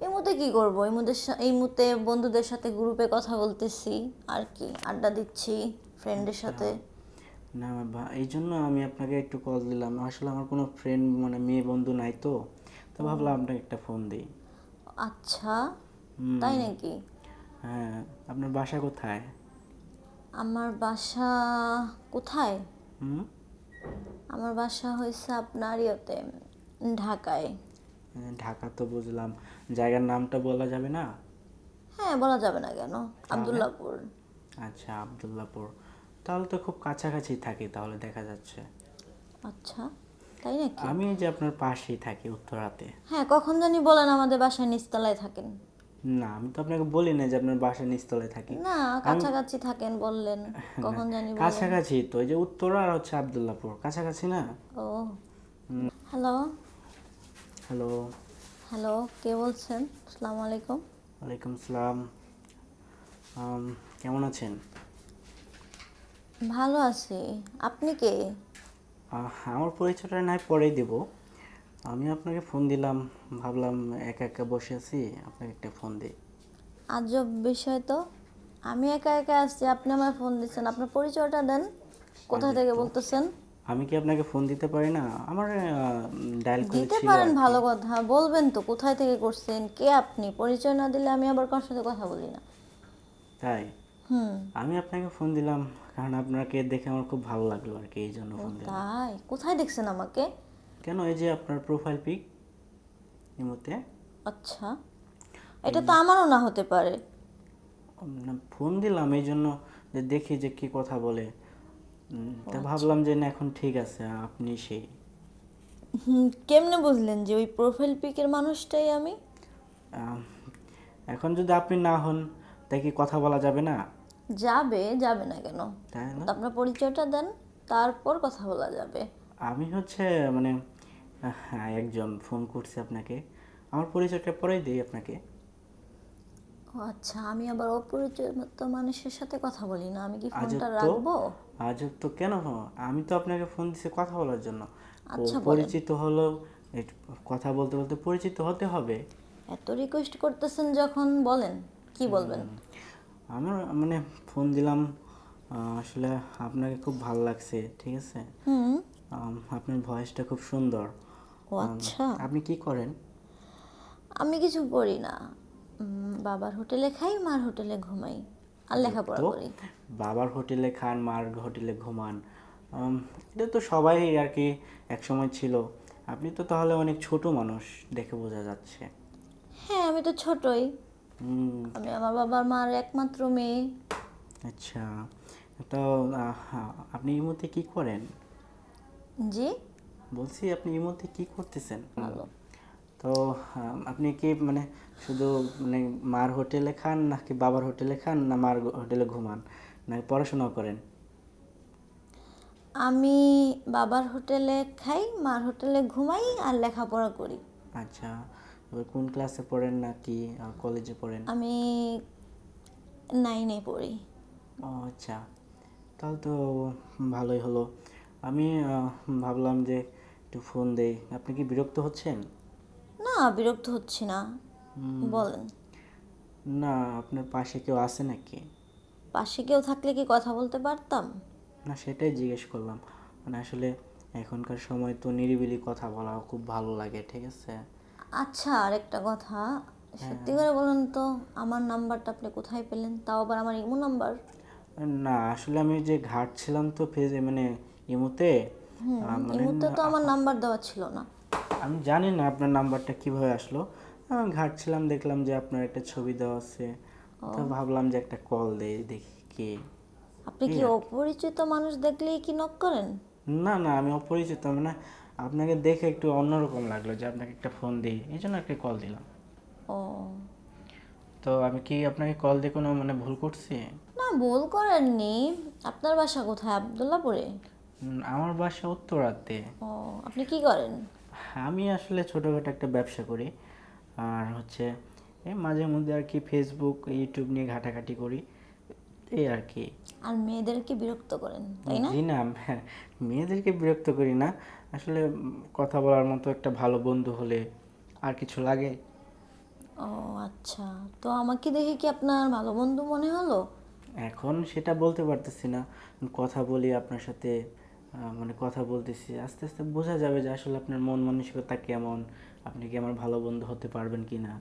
এই মুহূর্তে কি করব, এই মুহূর্তে বন্ধুদের সাথে গ্রুপে কথা বলতেছি আর কি, আড্ডা দিচ্ছি ফ্রেন্ডের আচ্ছা। সাথে। না এই জন্য আমি আপনাকে একটু কল দিলাম। আসলে আমার কোনো ফ্রেন্ড মানে মেয়ে বন্ধু নাই তো, তো ও ভাবলাম আপনাকে একটা ফোন দিই। আচ্ছা, তাই হুম। নাকি? হ্যাঁ, আপনার বাসা কোথায়? আমার বাসা কোথায়? হুম। আমার বাসা হয়েছে আপনার ইয়েতে, ঢাকায়। ঢাকা তো বুঝলাম, জায়গার নামটা বলা যাবে না? হ্যাঁ, বলা যাবে না কেন? তাহলে? আব্দুল্লাহপুর। আচ্ছা, আবদুল্লাপুর। তাহলে তো খুব কাছাকাছি থাকি, তাহলে দেখা যাচ্ছে। আচ্ছা, তাই নাকি? আমি এই যে আপনার পাশেই থাকি, উত্তরাতে। হ্যাঁ, কখন জানি বলেন আমাদের বাসায় নিচতলায় থাকেন। না, আমি তো আপনাকে বলি না যে আপনার বাসার নিচতলায় থাকি। না, আমি কাছাকাছি থাকেন বললেন, না, কখন জানি বলেন। কাছাকাছি তো, এই যে উত্তরা আর হচ্ছে আবদুল্লাপুর কাছাকাছি না? ও, হ্যালো। হ্যালো। হ্যালো, কে বলছেন? আসসালামু আলাইকুম। ওয়ালাইকুম আসসালাম। আম, কেমন আছেন? ভালো আছি। আপনি কে? আমার পরিচয়টা নয় পরেই দেব। আমি আপনাকে ফোন দিলাম, ভাবলাম একা একা বসে আছি, আপনাকে একটা ফোন দিই। আজব বিষয় তো। আমি একা একা আসছি, আপনি আমার ফোন দিচ্ছেন। আপনার পরিচয়টা দেন, কোথা আজ থেকে তো বলতেছেন? আমি কি আপনাকে ফোন দিতে পারি না? আমার ডায়াল করে দিতে ছিল পারেন, আর কি। ভালো কথা। বলবেন তো কোথায় থেকে করছেন, কে আপনি? পরিচয় না দিলে আমি আবার কার সাথে কথা বলি না। তাই হুম। আমি আপনাকে ফোন দিলাম কারণ আপনাকে দেখে আমার খুব ভালো লাগলো আর কি, এই জন্য ও ফোন দিলাম। তাই? কোথায় দেখছেন আমাকে? কেন, এই যে আপনার প্রোফাইল পিক এই মুহূর্তে। আচ্ছা, এটা তো আমারও না হতে পারে। ফোন দিলাম এই জন্য যে দেখি যে কি কথা বলে। ও তা আচ্ছা। ভাবলাম যে না, এখন ঠিক আছে, আপনি সেই। কেমনে বুঝলেন যে ওই প্রোফাইল পিকের মানুষটাই আমি? আম, এখন যদি আপনি না হন, তাই কি কথা বলা যাবে না? যাবে, যাবে না কেন? তাই না? তো আপনার পরিচয়টা দেন, তারপর কথা বলা যাবে। আমি হচ্ছে মানে একজন ফোন করছি আপনাকে, আমার পরিচয়টা পরেই দিই আপনাকে। ও আচ্ছা, আমি আবার অপরিচিত মানুষের সাথে কথা বলি না, আমি কি আজব ফোনটা তো, রাখবো? আজব তো কেন? আমি তো আপনাকে ফোন দিছি কথা বলার জন্য। আচ্ছা, বলেন। পরিচিত হলো, কথা বলতে বলতে পরিচিত হতে হবে। এত রিকোয়েস্ট করতেছেন যখন, বলেন কি বলবেন। আমার মানে ফোন দিলাম, আসলে আপনাকে খুব ভালো লাগছে, ঠিক আছে। হুম। আপনার ভয়েসটা খুব সুন্দর। ও আচ্ছা। আপনি কি করেন? আমি কিছু করি না। বাবার হোটেলে খাই, মার হোটেলে ঘুমাই, আর আজব লেখাপড়া তো, করি। বাবার হোটেলে খান, মার হোটেলে ঘুমান। এটা তো সবাই আর কি এক সময় ছিল। আপনি তো তাহলে অনেক ছোট মানুষ, দেখে বোঝা যাচ্ছে। হ্যাঁ, আমি তো ছোটই। হুম। আমি আমার বাবার মার একমাত্র মেয়ে। আচ্ছা, তো আপনি এই মুহূর্তে কি করেন? জি। বলছি আপনি এই মুহূর্তে কি করতেছেন? ভালো। তো আপনি কি মানে শুধু মানে মার হোটেলে খান নাকি বাবার হোটেলে খান, না মার হোটেলে ঘুমান, নাকি পড়াশোনাও করেন? আমি বাবার হোটেলে খাই, মার হোটেলে ঘুমাই, আর লেখাপড়া করি। আচ্ছা, এবার কোন ক্লাসে পড়েন নাকি কলেজে পড়েন? আমি 9-এ পড়ি। ও আচ্ছা, তাহলে তো ভালোই হলো। আমি ভাবলাম যে একটু ফোন দেই। আপনি কি বিরক্ত হচ্ছেন? না, বিরক্ত হচ্ছি না, বলেন। না, আপনার পাশে কেউ আছে নাকি? পাশে কেউ থাকলে কি কথা বলতে পারতাম? না, সেটাই জিজ্ঞেস করলাম। মানে আসলে এখনকার সময় তো নিরিবিলি কথা বলা খুব ভালো লাগে, ঠিক আছে। আচ্ছা, আরেকটা কথা, সত্যি হ্যাঁ। করে বলেন তো, আমার নাম্বারটা আপনি কোথায় পেলেন? তাও আবার আমার ইমো নাম্বার। না, আসলে আমি যে ঘাটছিলাম তো ফেজে মানে ইমুতে, মানে ইমোতে তো আমার নাম্বার দেওয়া ছিল না। আমি জানি না আপনার নাম্বারটা কিভাবে আসলো। ঘাটছিলাম, দেখলাম যে আপনার একটা ছবি দেওয়া আছে, তো ভাবলাম যে একটা কল দেই, দেখি কে। আপনি এই কি আর কি। অপরিচিত মানুষ দেখলেই কি নক করেন? না না, আমি অপরিচিত, মানে আপনাকে দেখে একটু অন্যরকম লাগলো যে আপনাকে একটা ফোন দিই, এই জন্য একটা কল দিলাম। ও তো আমি কি আপনাকে কল দিয়ে কোনো মানে ভুল করছি? না, ভুল করেননি। আপনার বাসা কোথায়? আবদুল্লাপুরে? আমার বাসা উত্তরাতে। ও, আপনি কি করেন? আমি আসলে ছোটোখাটো একটা ব্যবসা করি, আর হচ্ছে এই মাঝে মধ্যে আর কি ফেসবুক ইউটিউব নিয়ে ঘাটাঘাটি করি, এই আর কি। আর মেয়েদেরকে বিরক্ত করেন, তাই না? জি না, হ্যাঁ, মেয়েদেরকে বিরক্ত করি না। আসলে কথা বলার মতো একটা ভালো বন্ধু হলে আর কিছু লাগে? ও আচ্ছা, তো আমাকে দেখে কি আপনার ভালো বন্ধু মনে হলো? এখন সেটা বলতে পারতেছি না। কথা বলি আপনার সাথে, মানে কথা বলতেছি, আস্তে আস্তে বোঝা যাবে যে আসলে আপনার মন মানসিকতা কেমন, আপনি কি আমার ভালো বন্ধু হতে পারবেন কি না।